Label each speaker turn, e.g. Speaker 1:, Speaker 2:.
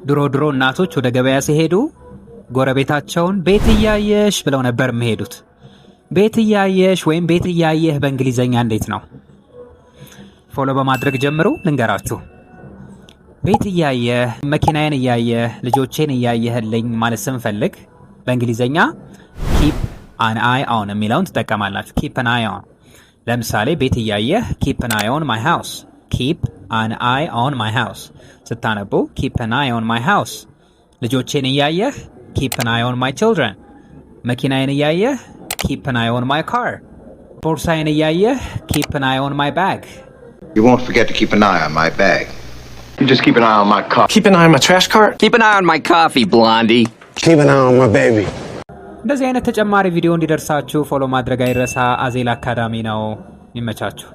Speaker 1: ድሮ እናቶች ወደ ገበያ ሲሄዱ ጎረቤታቸውን ቤት እያየሽ ብለው ነበር የሚሄዱት። ቤት እያየሽ ወይም ቤት እያየህ በእንግሊዘኛ እንዴት ነው? ፎሎ በማድረግ ጀምሩ ልንገራችሁ። ቤት እያየህ፣ መኪናዬን እያየህ፣ ልጆቼን እያየህልኝ ማለት ስንፈልግ በእንግሊዘኛ keep an eye on የሚለውን ትጠቀማላችሁ። keep an eye on። ለምሳሌ ቤት እያየህ keep an eye on my house። keep an eye on my house ስታነቡ keep an eye on my house። ልጆቼን እያየህ keep an eye on my children። መኪናዬን እያየህ keep an eye on my car። ቦርሳዬን እያየህ keep an eye on my bag።
Speaker 2: You won't forget to keep an eye on my bag. You just keep an eye on my car.
Speaker 3: Keep an eye on my trash cart.
Speaker 4: Keep an eye on my coffee, Blondie.
Speaker 3: Keep an eye on my baby.
Speaker 1: እንደዚህ አይነት ተጨማሪ ቪዲዮ እንዲደርሳችሁ ፎሎ ማድረግ አይረሳ። አዜል አካዳሚ ነው። ይመቻችሁ።